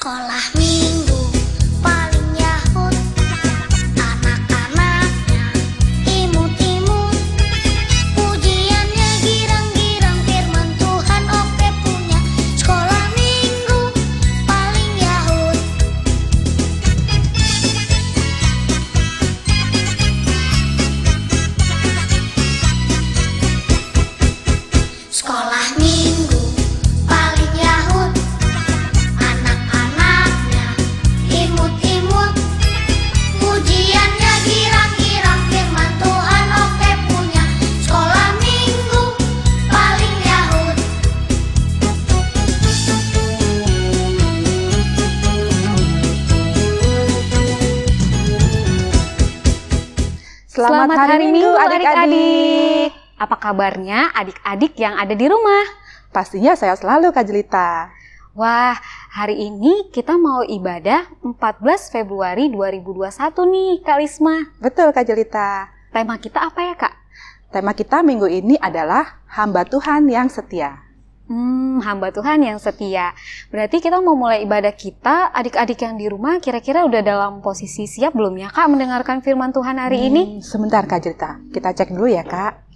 Sekolah minggu paling yahut, anak-anaknya imut-imut, pujiannya girang-girang, firman Tuhan oke punya. Sekolah minggu paling yahut. Sekolah minggu paling yahut, anak-anaknya imut-imut, pujiannya girang-girang, firman Tuhan oke punya. Sekolah minggu paling yahut. Selamat hari Minggu adik-adik. Apa kabarnya adik-adik yang ada di rumah? Pastinya saya selalu Kak Jelita. Wah, hari ini kita mau ibadah 14 Februari 2021 nih, Kak Lisma. Betul Kak Jelita. Tema kita apa ya, Kak? Tema kita minggu ini adalah hamba Tuhan yang setia. Hamba Tuhan yang setia. Berarti kita mau mulai ibadah kita, adik-adik yang di rumah kira-kira udah dalam posisi siap belum ya, Kak, mendengarkan firman Tuhan hari ini? Sebentar Kak Jelita, kita cek dulu ya Kak.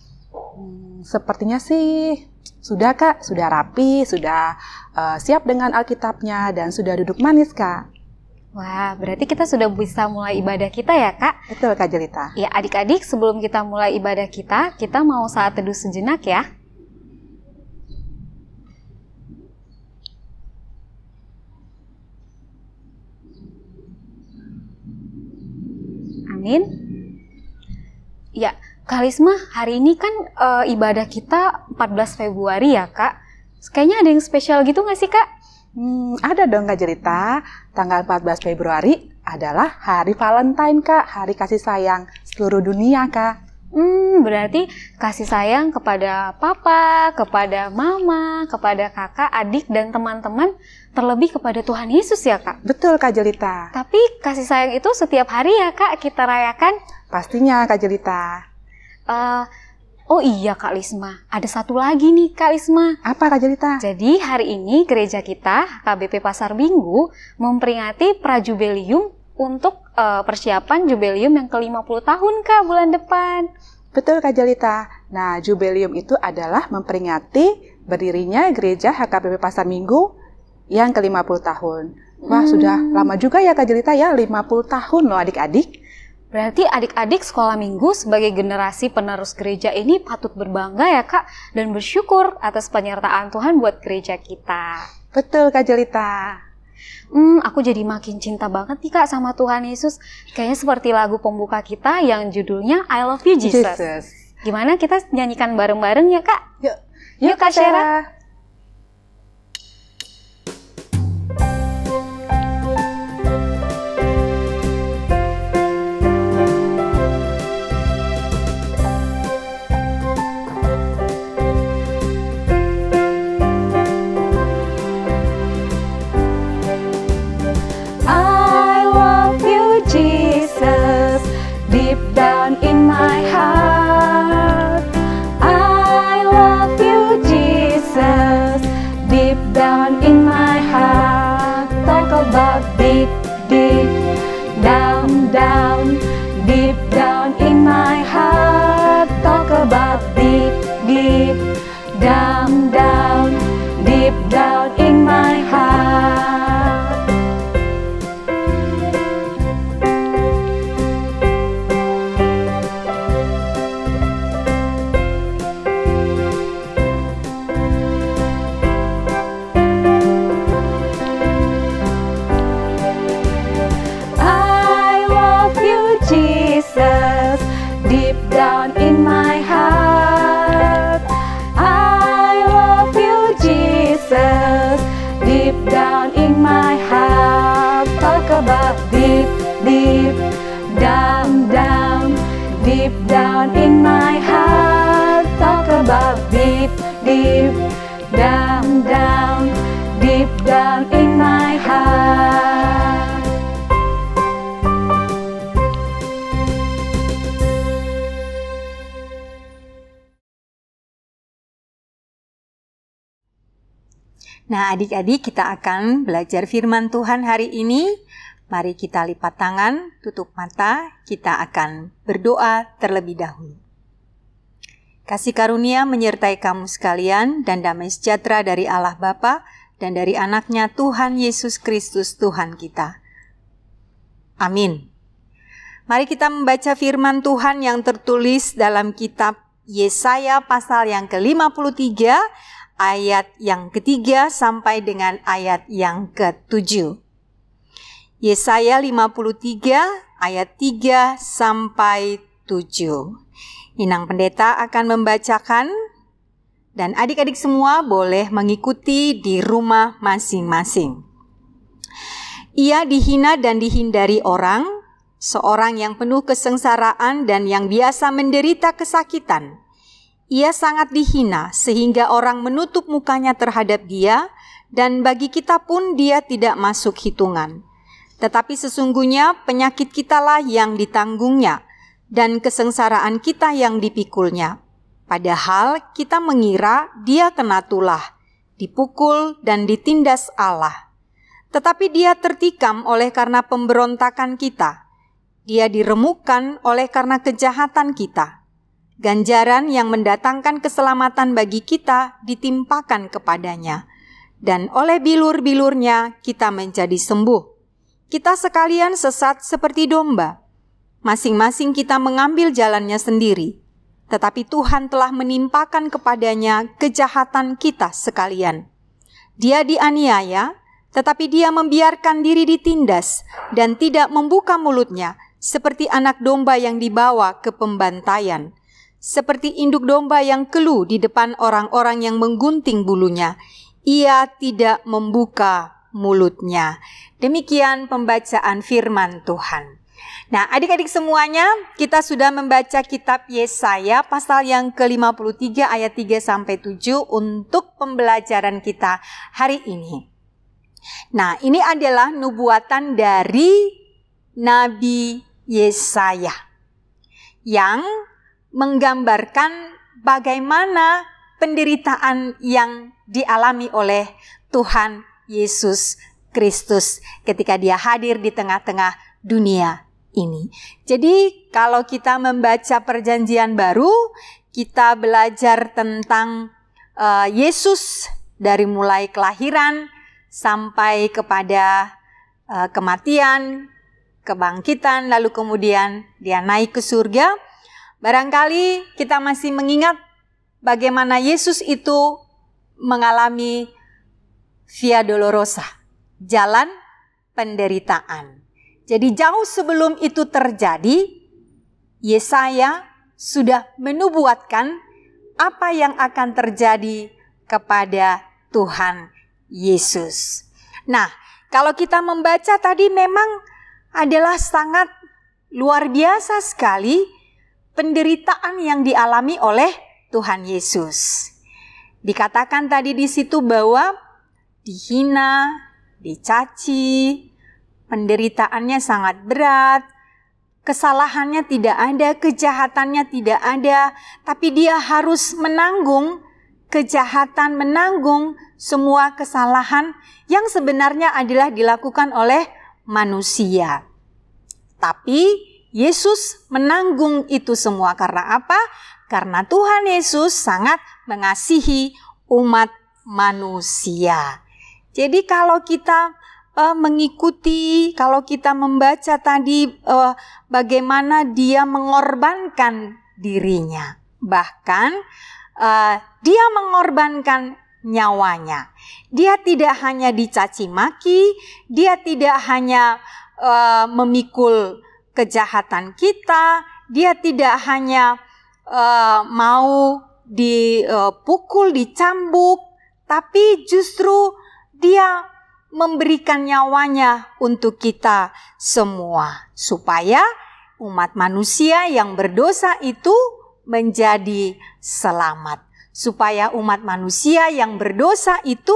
Sepertinya sih sudah Kak, sudah rapi, sudah siap dengan Alkitabnya dan sudah duduk manis Kak. Wah, berarti kita sudah bisa mulai ibadah kita ya, Kak? Betul Kak Jelita. Ya, adik-adik, sebelum kita mulai ibadah kita mau saat teduh sejenak ya. Amin. Ya, Kak Lisma, hari ini kan ibadah kita 14 Februari ya, Kak? Kayaknya ada yang spesial gitu nggak sih, Kak? Ada dong Kak Jelita. Tanggal 14 Februari adalah hari Valentine Kak, hari kasih sayang seluruh dunia Kak. Berarti kasih sayang kepada papa, kepada mama, kepada kakak, adik, dan teman-teman, terlebih kepada Tuhan Yesus ya, Kak? Betul Kak Jelita. Tapi kasih sayang itu setiap hari ya, Kak, kita rayakan? Pastinya Kak Jelita. Oh iya Kak Lisma, ada satu lagi nih Kak Lisma. Apa Kak Jelita? Jadi hari ini gereja kita, KBP Pasar Minggu, memperingati Prajubilium untuk persiapan Jubilium yang ke-50 tahun Kak bulan depan. Betul Kak Jelita. Nah, Jubilium itu adalah memperingati berdirinya gereja HKBP Pasar Minggu yang ke-50 tahun. Wah, sudah lama juga ya Kak Jelita ya, 50 tahun loh adik-adik. Berarti adik-adik sekolah minggu sebagai generasi penerus gereja ini patut berbangga ya Kak, dan bersyukur atas penyertaan Tuhan buat gereja kita. Betul Kak Jelita. Aku jadi makin cinta banget nih Kak sama Tuhan Yesus. Kayaknya seperti lagu pembuka kita yang judulnya I Love You Jesus. Gimana kita nyanyikan bareng-bareng ya Kak? Yuk Kak Shera. Down in my heart, I love you, Jesus. Deep down in my heart, talk about deep, deep, down, down, deep down in my heart, talk about deep, deep, down, down, deep down in my heart. Deep down in my heart, I love you, Jesus. Deep down in my heart, talk about deep, deep, down, down. Deep down in my heart, talk about deep, deep, down, down. Deep down in my heart. Nah, adik-adik, kita akan belajar firman Tuhan hari ini. Mari kita lipat tangan, tutup mata, kita akan berdoa terlebih dahulu. Kasih karunia menyertai kamu sekalian dan damai sejahtera dari Allah Bapa dan dari anaknya Tuhan Yesus Kristus Tuhan kita. Amin. Mari kita membaca firman Tuhan yang tertulis dalam kitab Yesaya pasal yang ke-53, ayat yang ketiga sampai dengan ayat yang ke-7. Yesaya 53 ayat 3 sampai 7. Inang Pendeta akan membacakan dan adik-adik semua boleh mengikuti di rumah masing-masing. Ia dihina dan dihindari orang, seorang yang penuh kesengsaraan dan yang biasa menderita kesakitan. Ia sangat dihina sehingga orang menutup mukanya terhadap dia, dan bagi kita pun dia tidak masuk hitungan. Tetapi sesungguhnya penyakit kitalah yang ditanggungnya, dan kesengsaraan kita yang dipikulnya. Padahal kita mengira dia kena tulah, dipukul dan ditindas Allah. Tetapi dia tertikam oleh karena pemberontakan kita. Dia diremukkan oleh karena kejahatan kita. Ganjaran yang mendatangkan keselamatan bagi kita ditimpakan kepadanya. Dan oleh bilur-bilurnya kita menjadi sembuh. Kita sekalian sesat seperti domba. Masing-masing kita mengambil jalannya sendiri. Tetapi Tuhan telah menimpakan kepadanya kejahatan kita sekalian. Dia dianiaya, tetapi dia membiarkan diri ditindas dan tidak membuka mulutnya, seperti anak domba yang dibawa ke pembantaian. Seperti induk domba yang keluh di depan orang-orang yang menggunting bulunya. Ia tidak membuka mulutnya. Demikian pembacaan firman Tuhan. Nah, adik-adik semuanya, kita sudah membaca kitab Yesaya pasal yang ke-53 ayat 3 sampai 7 untuk pembelajaran kita hari ini. Nah, ini adalah nubuatan dari Nabi Yesaya yang menggambarkan bagaimana penderitaan yang dialami oleh Tuhan Yesus Kristus ketika dia hadir di tengah-tengah dunia ini. Jadi kalau kita membaca perjanjian baru, kita belajar tentang Yesus dari mulai kelahiran sampai kepada kematian, kebangkitan, lalu kemudian dia naik ke surga. Barangkali kita masih mengingat bagaimana Yesus itu mengalami Via Dolorosa, jalan penderitaan. Jadi jauh sebelum itu terjadi, Yesaya sudah menubuatkan apa yang akan terjadi kepada Tuhan Yesus. Nah, kalau kita membaca tadi memang adalah sangat luar biasa sekali penderitaan yang dialami oleh Tuhan Yesus. Dikatakan tadi di situ bahwa dihina, dicaci, penderitaannya sangat berat, kesalahannya tidak ada, kejahatannya tidak ada, tapi dia harus menanggung kejahatan, menanggung semua kesalahan yang sebenarnya adalah dilakukan oleh manusia. Tapi Yesus menanggung itu semua karena apa? Karena Tuhan Yesus sangat mengasihi umat manusia. Jadi kalau kita mengikuti, kalau kita membaca tadi bagaimana dia mengorbankan dirinya. Bahkan dia mengorbankan nyawanya. Dia tidak hanya dicaci maki, dia tidak hanya memikul kejahatan kita, dia tidak hanya mau dipukul, dicambuk, tapi justru dia memberikan nyawanya untuk kita semua, supaya umat manusia yang berdosa itu menjadi selamat, supaya umat manusia yang berdosa itu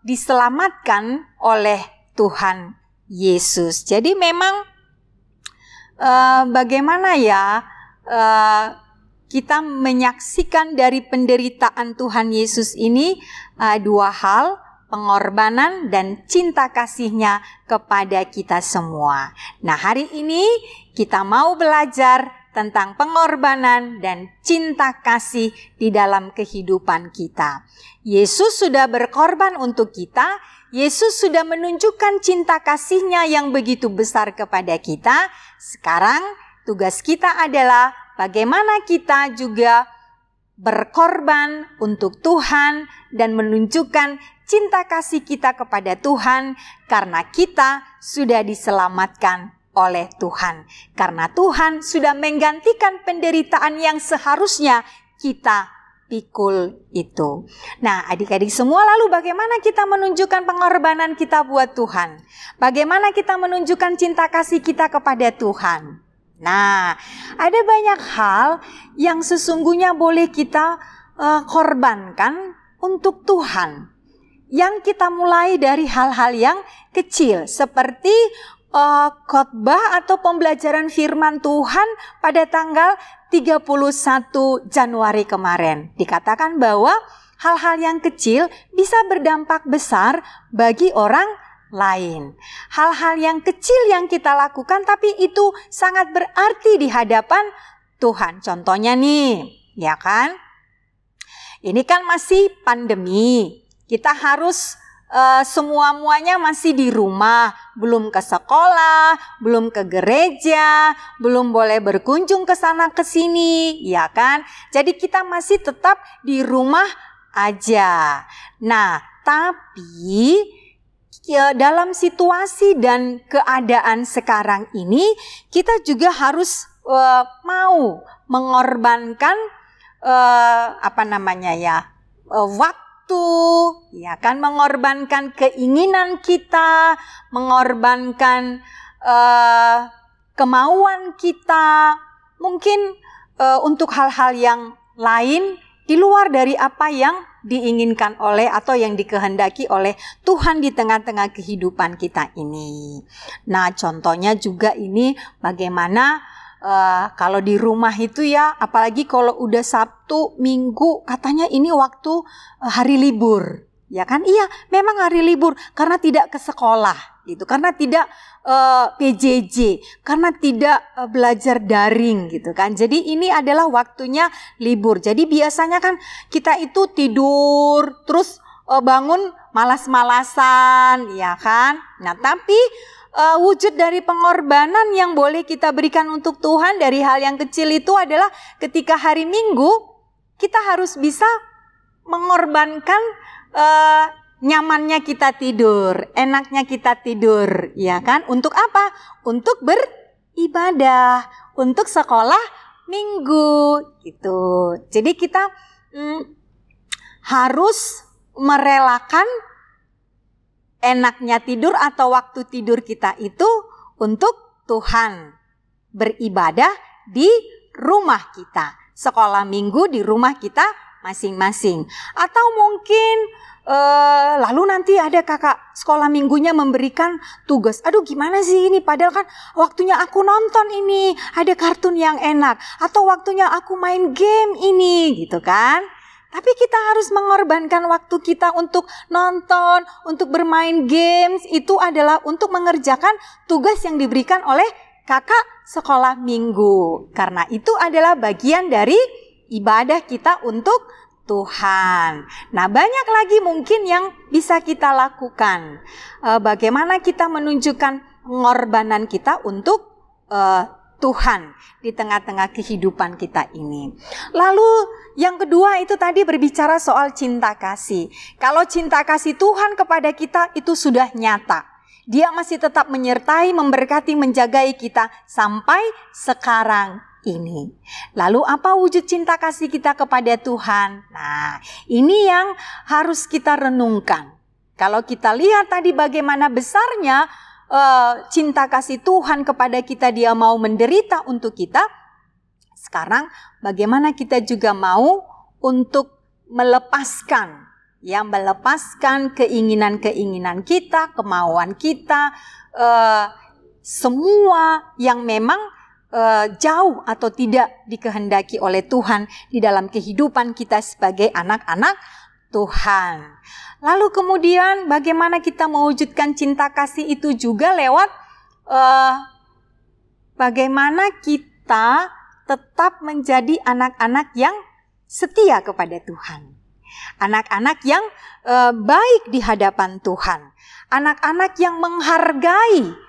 diselamatkan oleh Tuhan Yesus. Jadi memang bagaimana ya, kita menyaksikan dari penderitaan Tuhan Yesus ini dua hal, pengorbanan dan cinta kasih-Nya kepada kita semua. Nah, hari ini kita mau belajar tentang pengorbanan dan cinta kasih di dalam kehidupan kita. Yesus sudah berkorban untuk kita, Yesus sudah menunjukkan cinta kasih-Nya yang begitu besar kepada kita. Sekarang tugas kita adalah bagaimana kita juga berkorban untuk Tuhan dan menunjukkan cinta kasih kita kepada Tuhan karena kita sudah diselamatkan oleh Tuhan. Karena Tuhan sudah menggantikan penderitaan yang seharusnya kita pikul itu. Nah, adik-adik semua, lalu bagaimana kita menunjukkan pengorbanan kita buat Tuhan? Bagaimana kita menunjukkan cinta kasih kita kepada Tuhan? Nah, ada banyak hal yang sesungguhnya boleh kita korbankan untuk Tuhan. Yang kita mulai dari hal-hal yang kecil seperti khotbah atau pembelajaran firman Tuhan pada tanggal 31 Januari kemarin. Dikatakan bahwa hal-hal yang kecil bisa berdampak besar bagi orang lain. Hal-hal yang kecil yang kita lakukan tapi itu sangat berarti di hadapan Tuhan. Contohnya nih, ya kan? Ini kan masih pandemi. Kita harus semua-muanya masih di rumah, belum ke sekolah, belum ke gereja, belum boleh berkunjung ke sana ke sini, ya kan? Jadi kita masih tetap di rumah aja. Nah, tapi dalam situasi dan keadaan sekarang ini, kita juga harus mau mengorbankan waktu, ya kan, mengorbankan keinginan kita, mengorbankan kemauan kita, mungkin untuk hal-hal yang lain di luar dari apa yang diinginkan oleh atau yang dikehendaki oleh Tuhan di tengah-tengah kehidupan kita ini. Nah, contohnya juga ini bagaimana kalau di rumah itu ya, apalagi kalau udah Sabtu, Minggu, katanya ini waktu hari libur. Ya kan? Iya, memang hari libur karena tidak ke sekolah gitu, karena tidak PJJ, karena tidak belajar daring gitu kan. Jadi ini adalah waktunya libur. Jadi biasanya kan kita itu tidur terus bangun malas-malasan, ya kan? Nah, tapi wujud dari pengorbanan yang boleh kita berikan untuk Tuhan dari hal yang kecil itu adalah ketika hari Minggu kita harus bisa mengorbankan nyamannya kita tidur, enaknya kita tidur, ya kan? Untuk apa? Untuk beribadah, untuk sekolah Minggu gitu. Jadi kita harus merelakan enaknya tidur atau waktu tidur kita itu untuk Tuhan. Beribadah di rumah kita. Sekolah Minggu di rumah kita masing-masing. Atau mungkin lalu nanti ada kakak sekolah minggunya memberikan tugas. Aduh, gimana sih ini? Padahal kan waktunya aku nonton ini. Ada kartun yang enak. Atau waktunya aku main game ini gitu kan. Tapi kita harus mengorbankan waktu kita untuk nonton, untuk bermain games. Itu adalah untuk mengerjakan tugas yang diberikan oleh kakak sekolah minggu. Karena itu adalah bagian dari ibadah kita untuk Tuhan. Nah, banyak lagi mungkin yang bisa kita lakukan. Bagaimana kita menunjukkan pengorbanan kita untuk Tuhan di tengah-tengah kehidupan kita ini. Lalu yang kedua itu tadi berbicara soal cinta kasih. Kalau cinta kasih Tuhan kepada kita itu sudah nyata. Dia masih tetap menyertai, memberkati, menjagai kita sampai sekarang ini. Lalu apa wujud cinta kasih kita kepada Tuhan? Nah, ini yang harus kita renungkan. Kalau kita lihat tadi bagaimana besarnya cinta kasih Tuhan kepada kita, dia mau menderita untuk kita. Sekarang bagaimana kita juga mau untuk melepaskan keinginan-keinginan kita, kemauan kita, semua yang memang jauh atau tidak dikehendaki oleh Tuhan di dalam kehidupan kita sebagai anak-anak Tuhan. Lalu kemudian bagaimana kita mewujudkan cinta kasih itu juga lewat bagaimana kita tetap menjadi anak-anak yang setia kepada Tuhan. Anak-anak yang baik di hadapan Tuhan. Anak-anak yang menghargai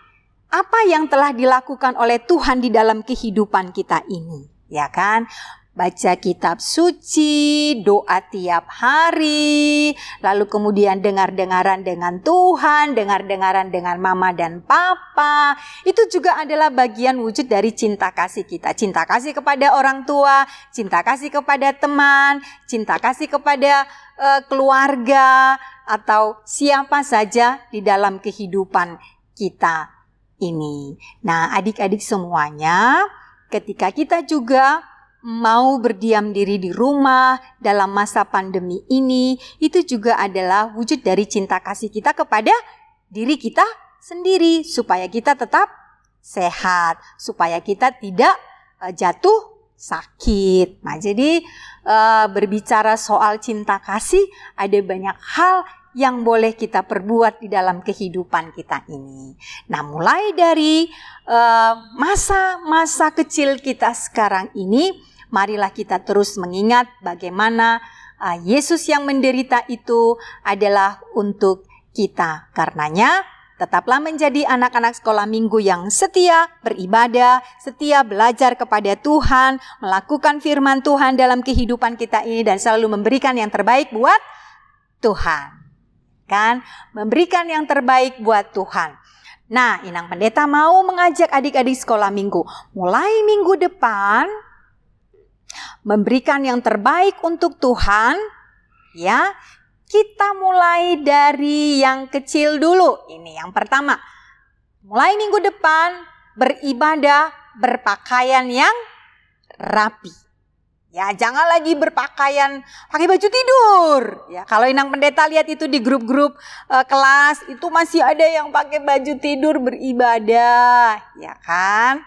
apa yang telah dilakukan oleh Tuhan di dalam kehidupan kita ini, ya kan? Baca kitab suci, doa tiap hari, lalu kemudian dengar-dengaran dengan Tuhan, dengar-dengaran dengan mama dan papa. Itu juga adalah bagian wujud dari cinta kasih kita. Cinta kasih kepada orang tua, cinta kasih kepada teman, cinta kasih kepada keluarga, atau siapa saja di dalam kehidupan kita ini. Nah, adik-adik semuanya, ketika kita juga mau berdiam diri di rumah dalam masa pandemi ini, itu juga adalah wujud dari cinta kasih kita kepada diri kita sendiri, supaya kita tetap sehat, supaya kita tidak jatuh sakit. Nah, jadi berbicara soal cinta kasih, ada banyak hal yang boleh kita perbuat di dalam kehidupan kita ini. Nah, mulai dari masa-masa kecil kita sekarang ini, marilah kita terus mengingat bagaimana Yesus yang menderita itu adalah untuk kita. Karenanya, tetaplah menjadi anak-anak sekolah minggu yang setia beribadah, setia belajar kepada Tuhan, melakukan firman Tuhan dalam kehidupan kita ini, dan selalu memberikan yang terbaik buat Tuhan. Kan, memberikan yang terbaik buat Tuhan. Nah, Inang Pendeta mau mengajak adik-adik sekolah minggu mulai minggu depan memberikan yang terbaik untuk Tuhan, ya. Kita mulai dari yang kecil dulu. Ini yang pertama. Mulai minggu depan beribadah berpakaian yang rapi. Ya, jangan lagi berpakaian pakai baju tidur. Ya, kalau Inang Pendeta lihat itu di grup-grup kelas, itu masih ada yang pakai baju tidur beribadah, ya kan?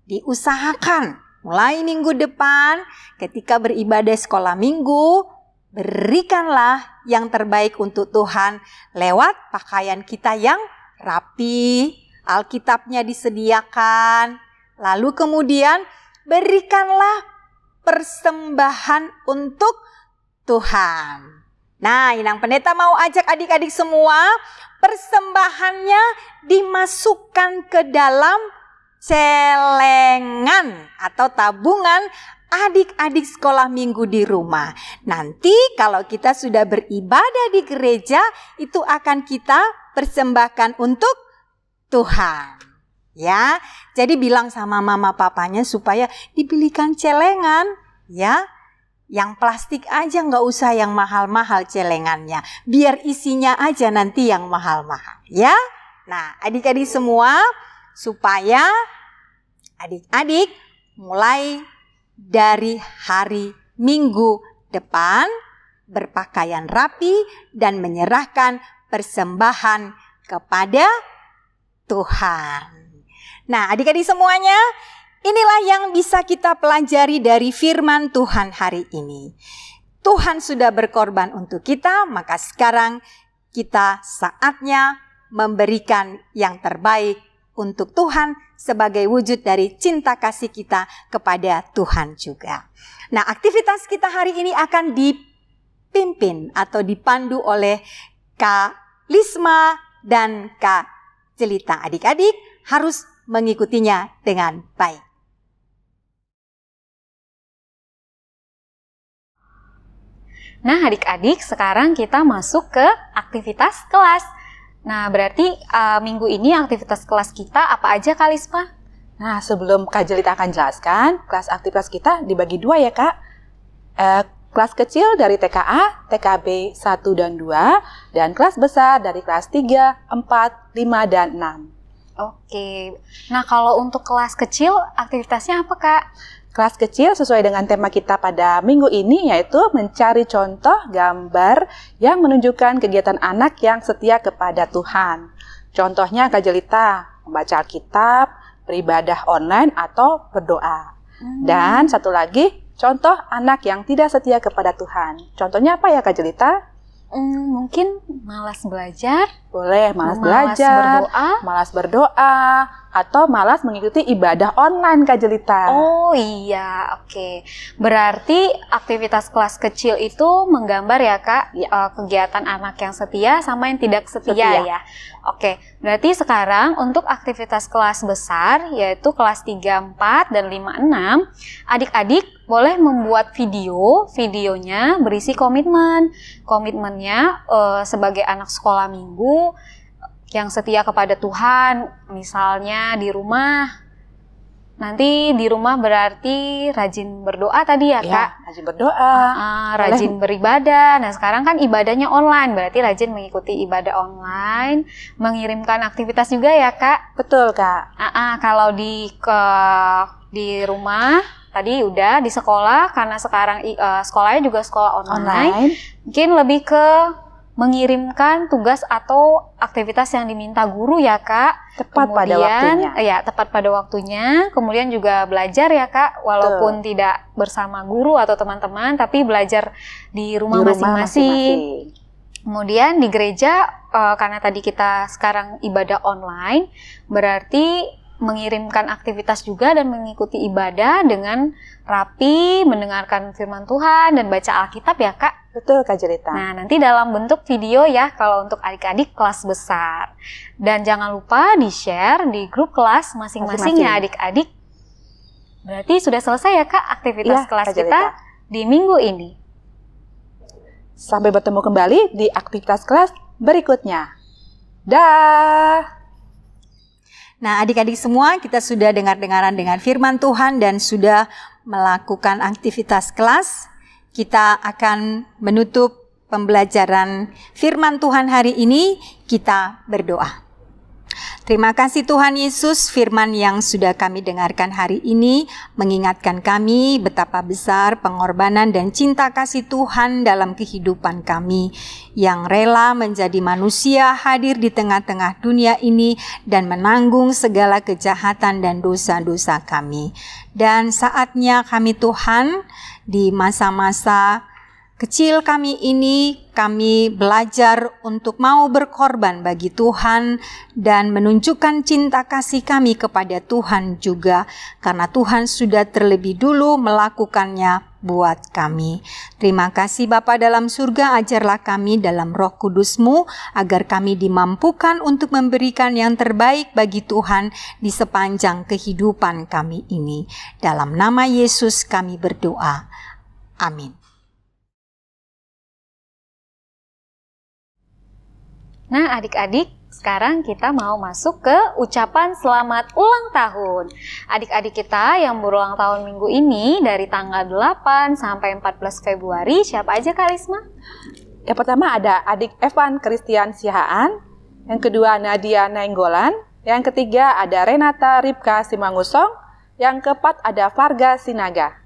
Diusahakan mulai minggu depan ketika beribadah sekolah minggu, berikanlah yang terbaik untuk Tuhan lewat pakaian kita yang rapi, Alkitabnya disediakan, lalu kemudian berikanlah persembahan untuk Tuhan. Nah, Inang Pendeta mau ajak adik-adik semua, persembahannya dimasukkan ke dalam celengan atau tabungan adik-adik sekolah minggu di rumah. Nanti kalau kita sudah beribadah di gereja, itu akan kita persembahkan untuk Tuhan. Ya, jadi bilang sama mama papanya supaya dibelikan celengan, ya. Yang plastik aja, nggak usah yang mahal-mahal celengannya. Biar isinya aja nanti yang mahal-mahal, ya. Nah, adik-adik semua, supaya adik-adik mulai dari hari Minggu depan berpakaian rapi dan menyerahkan persembahan kepada Tuhan. Nah, adik-adik semuanya, inilah yang bisa kita pelajari dari firman Tuhan hari ini. Tuhan sudah berkorban untuk kita, maka sekarang kita saatnya memberikan yang terbaik untuk Tuhan sebagai wujud dari cinta kasih kita kepada Tuhan juga. Nah, aktivitas kita hari ini akan dipimpin atau dipandu oleh Kak Lisma dan Kak Jelita. Adik-adik harus mengikutinya dengan baik. Nah, adik-adik, sekarang kita masuk ke aktivitas kelas. Nah, berarti minggu ini aktivitas kelas kita apa aja, Kak Lisma? Nah, sebelum Kak Jelita akan jelaskan, kelas aktivitas kita dibagi dua ya, Kak. Kelas kecil dari TKA, TKB 1 dan 2, dan kelas besar dari kelas 3, 4, 5, dan 6. Oke, nah kalau untuk kelas kecil aktivitasnya apa, Kak? Kelas kecil sesuai dengan tema kita pada minggu ini, yaitu mencari contoh gambar yang menunjukkan kegiatan anak yang setia kepada Tuhan. Contohnya Kak Jelita, membaca Alkitab, beribadah online atau berdoa. Dan satu lagi, contoh anak yang tidak setia kepada Tuhan. Contohnya apa ya Kak Jelita? Mungkin malas belajar. Boleh, malas belajar, malas berdoa, atau malas mengikuti ibadah online Kak Jelita. Oh iya, oke. Berarti aktivitas kelas kecil itu menggambar ya Kak, kegiatan anak yang setia sama yang tidak setia. Ya. Oke, berarti sekarang untuk aktivitas kelas besar, yaitu kelas 3, 4, dan 5, 6, adik-adik boleh membuat videonya berisi komitmen. Komitmennya sebagai anak sekolah minggu yang setia kepada Tuhan, misalnya di rumah. Nanti di rumah berarti rajin berdoa tadi ya Kak? Rajin berdoa. Rajin beribadah. Nah sekarang kan ibadahnya online, berarti rajin mengikuti ibadah online, mengirimkan aktivitas juga ya Kak? Betul Kak. Kalau di rumah, tadi udah di sekolah, karena sekarang sekolahnya juga sekolah online. Mungkin lebih ke mengirimkan tugas atau aktivitas yang diminta guru ya Kak. Tepat pada waktunya. Ya, tepat pada waktunya. Kemudian juga belajar ya Kak, walaupun tidak bersama guru atau teman-teman, tapi belajar di rumah masing-masing. Kemudian di gereja, karena tadi kita sekarang ibadah online, berarti mengirimkan aktivitas juga dan mengikuti ibadah dengan rapi, mendengarkan firman Tuhan dan baca Alkitab ya Kak. Betul Kak Jelita. Nah nanti dalam bentuk video ya kalau untuk adik-adik kelas besar. Dan jangan lupa di-share di grup kelas masing-masing ya adik-adik. Berarti sudah selesai ya Kak aktivitas kelas kita di minggu ini. Sampai bertemu kembali di aktivitas kelas berikutnya. Dah. Nah adik-adik semua, kita sudah dengar-dengaran dengan firman Tuhan dan sudah melakukan aktivitas kelas. Kita akan menutup pembelajaran firman Tuhan hari ini. Kita berdoa. Terima kasih Tuhan Yesus, firman yang sudah kami dengarkan hari ini mengingatkan kami betapa besar pengorbanan dan cinta kasih Tuhan dalam kehidupan kami, yang rela menjadi manusia hadir di tengah-tengah dunia ini dan menanggung segala kejahatan dan dosa-dosa kami. Dan saatnya kami Tuhan, di masa-masa kecil kami ini, kami belajar untuk mau berkorban bagi Tuhan dan menunjukkan cinta kasih kami kepada Tuhan juga, karena Tuhan sudah terlebih dulu melakukannya buat kami. Terima kasih Bapa dalam surga, ajarlah kami dalam Roh Kudus-Mu agar kami dimampukan untuk memberikan yang terbaik bagi Tuhan di sepanjang kehidupan kami ini. Dalam nama Yesus kami berdoa. Amin. Nah adik-adik, sekarang kita mau masuk ke ucapan selamat ulang tahun. Adik-adik kita yang berulang tahun minggu ini dari tanggal 8 sampai 14 Februari, siapa aja Kak Risma? Yang pertama ada adik Evan Christian Sihaan, yang kedua Nadia Nainggolan, yang ketiga ada Renata Ripka Simangusong, yang keempat ada Varga Sinaga.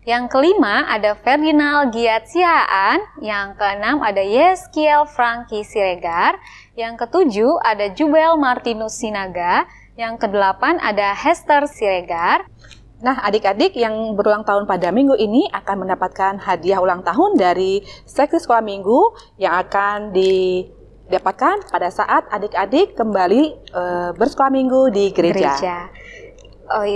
Yang kelima ada Ferdinand Giat Sihaan, yang keenam ada Yeskiel Franky Siregar, yang ketujuh ada Jubel Martinus Sinaga, yang kedelapan ada Hester Siregar. Nah adik-adik yang berulang tahun pada minggu ini akan mendapatkan hadiah ulang tahun dari seksi sekolah minggu yang akan didapatkan pada saat adik-adik kembali bersekolah minggu di gereja.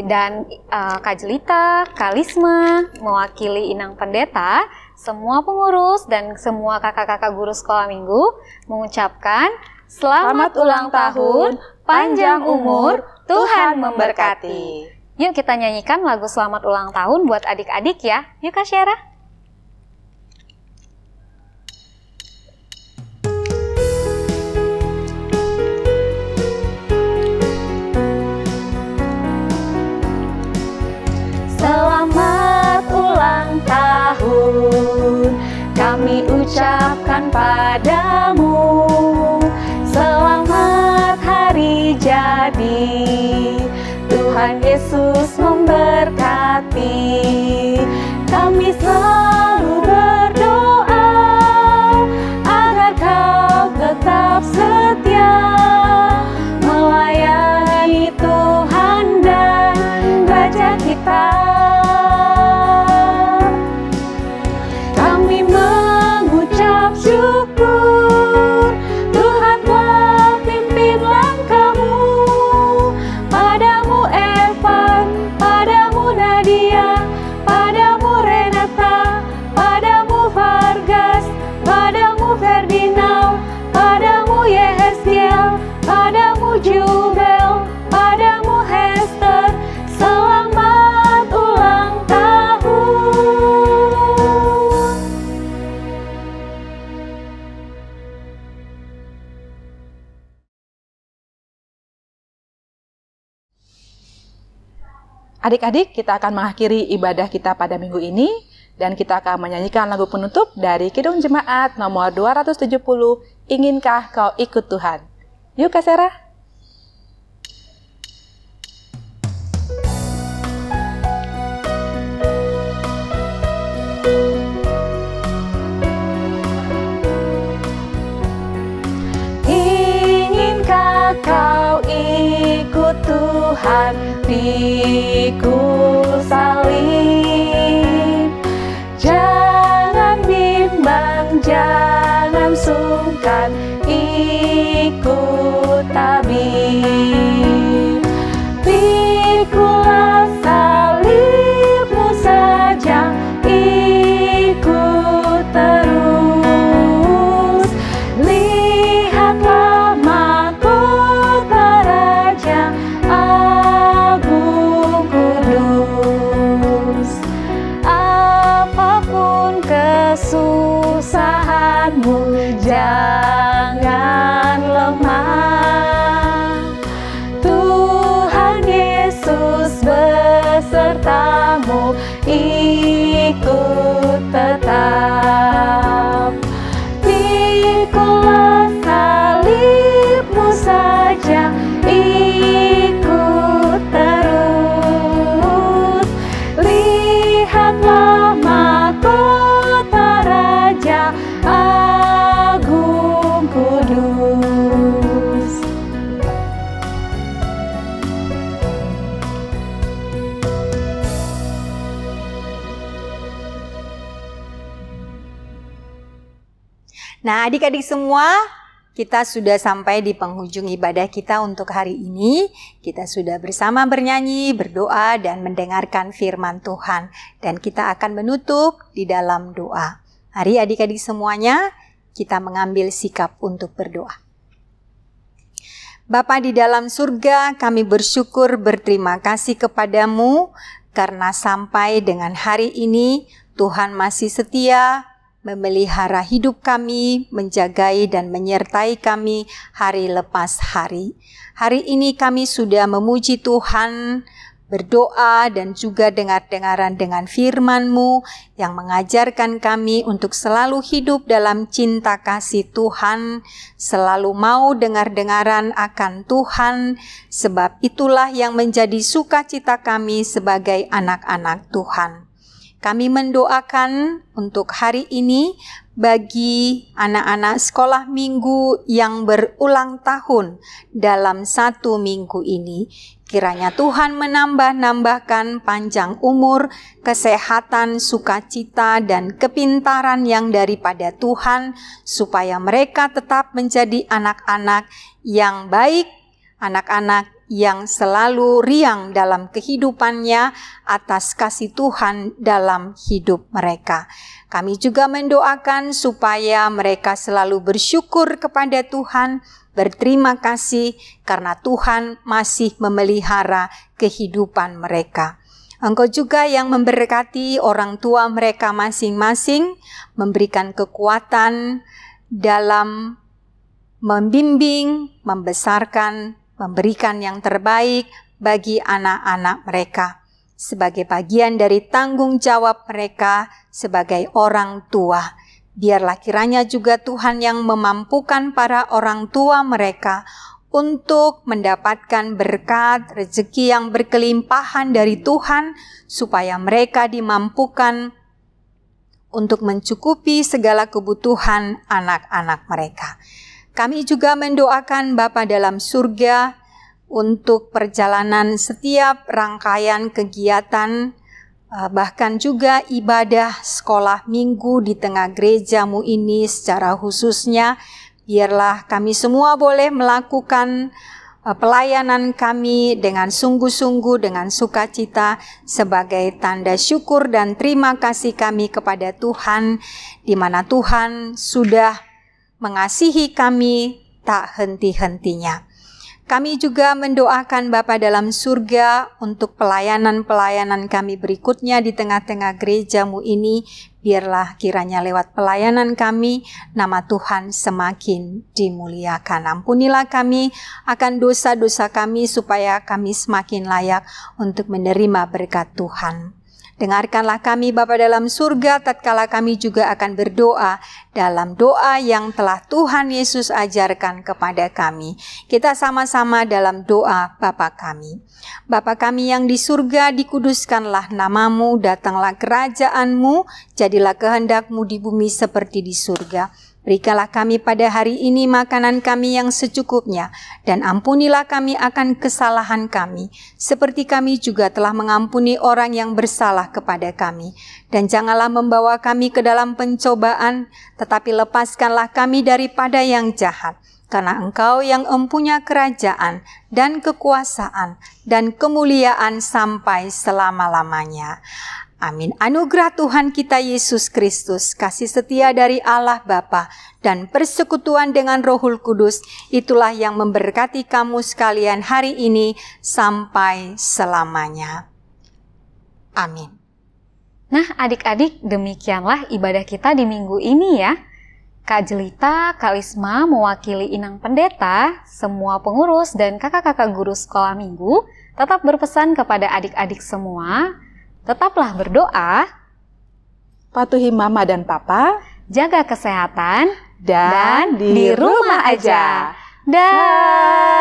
Dan Kak Jelita, Kak Lisma, mewakili Inang Pendeta, semua pengurus dan semua kakak-kakak guru sekolah minggu mengucapkan selamat ulang tahun, panjang umur, Tuhan memberkati. Yuk kita nyanyikan lagu selamat ulang tahun buat adik-adik ya. Yuk Kak Syara. Selamat ulang tahun kami ucapkan padamu. Selamat hari jadi, Tuhan Yesus memberkati. Kami selalu berdoa agar kau tetap setia melayani Tuhan Adik-adik, kita akan mengakhiri ibadah kita pada minggu ini dan kita akan menyanyikan lagu penutup dari Kidung Jemaat nomor 270, Inginkah Kau Ikut Tuhan. Yuk Kak Sarah. Inginkah kau ikut Tuhan, pikul salib? Jangan bimbang, jangan sungkan, ikut tabib. Pikulah salibmu saja, ikut terus. Lihatlah mahkota Raja Agung Kudus. Apapun kesusahanmu, jangan lemah. Tuhan Yesus besertamu, ikut tetap. Pikulah salibmu saja, ikut terus. Lihatlah mahkota Raja Agung Kudus. Nah, adik-adik semua, kita sudah sampai di penghujung ibadah kita untuk hari ini. Kita sudah bersama bernyanyi, berdoa, dan mendengarkan firman Tuhan. Dan kita akan menutup di dalam doa. Mari adik-adik semuanya, kita mengambil sikap untuk berdoa. Bapa di dalam surga, kami bersyukur berterima kasih kepadamu karena sampai dengan hari ini Tuhan masih setia memelihara hidup kami, menjagai dan menyertai kami hari lepas hari. Hari ini kami sudah memuji Tuhan, berdoa dan juga dengar-dengaran dengan firman-Mu yang mengajarkan kami untuk selalu hidup dalam cinta kasih Tuhan, selalu mau dengar-dengaran akan Tuhan, sebab itulah yang menjadi sukacita kami sebagai anak-anak Tuhan. Kami mendoakan untuk hari ini bagi anak-anak sekolah minggu yang berulang tahun dalam 1 minggu ini. Kiranya Tuhan menambahkan panjang umur, kesehatan, sukacita, dan kepintaran yang daripada Tuhan, supaya mereka tetap menjadi anak-anak yang baik, anak-anak yang selalu riang dalam kehidupannya atas kasih Tuhan dalam hidup mereka. Kami juga mendoakan supaya mereka selalu bersyukur kepada Tuhan, berterima kasih karena Tuhan masih memelihara kehidupan mereka. Engkau juga yang memberkati orang tua mereka masing-masing, memberikan kekuatan dalam membimbing, membesarkan, memberikan yang terbaik bagi anak-anak mereka sebagai bagian dari tanggung jawab mereka sebagai orang tua. Biarlah kiranya juga Tuhan yang memampukan para orang tua mereka untuk mendapatkan berkat rezeki yang berkelimpahan dari Tuhan, supaya mereka dimampukan untuk mencukupi segala kebutuhan anak-anak mereka. Kami juga mendoakan Bapa dalam surga untuk perjalanan setiap rangkaian kegiatan, bahkan juga ibadah sekolah minggu di tengah gerejamu ini secara khususnya. Biarlah kami semua boleh melakukan pelayanan kami dengan sungguh-sungguh, dengan sukacita, sebagai tanda syukur dan terima kasih kami kepada Tuhan, di mana Tuhan sudah mengasihi kami tak henti-hentinya. Kami juga mendoakan Bapa dalam surga untuk pelayanan-pelayanan kami berikutnya di tengah-tengah gereja-Mu ini. Biarlah kiranya lewat pelayanan kami, nama Tuhan semakin dimuliakan. Ampunilah kami akan dosa-dosa kami supaya kami semakin layak untuk menerima berkat Tuhan. Dengarkanlah kami Bapa dalam surga tatkala kami juga akan berdoa dalam doa yang telah Tuhan Yesus ajarkan kepada kami. Kita sama-sama dalam doa Bapa kami. Bapa kami yang di surga, dikuduskanlah namamu, datanglah kerajaan-Mu, jadilah kehendak-Mu di bumi seperti di surga. Berikanlah kami pada hari ini makanan kami yang secukupnya, dan ampunilah kami akan kesalahan kami, seperti kami juga telah mengampuni orang yang bersalah kepada kami. Dan janganlah membawa kami ke dalam pencobaan, tetapi lepaskanlah kami daripada yang jahat. Karena Engkau yang mempunyai kerajaan dan kekuasaan dan kemuliaan sampai selama-lamanya. Amin. Anugerah Tuhan kita Yesus Kristus, kasih setia dari Allah Bapa, dan persekutuan dengan Rohul Kudus, itulah yang memberkati kamu sekalian hari ini sampai selamanya. Amin. Nah, adik-adik, demikianlah ibadah kita di minggu ini ya. Kak Jelita, Kak Lisma mewakili Inang Pendeta, semua pengurus dan kakak-kakak guru sekolah minggu tetap berpesan kepada adik-adik semua, tetaplah berdoa, Patuhi mama dan papa, jaga kesehatan, dan di rumah aja. Dah.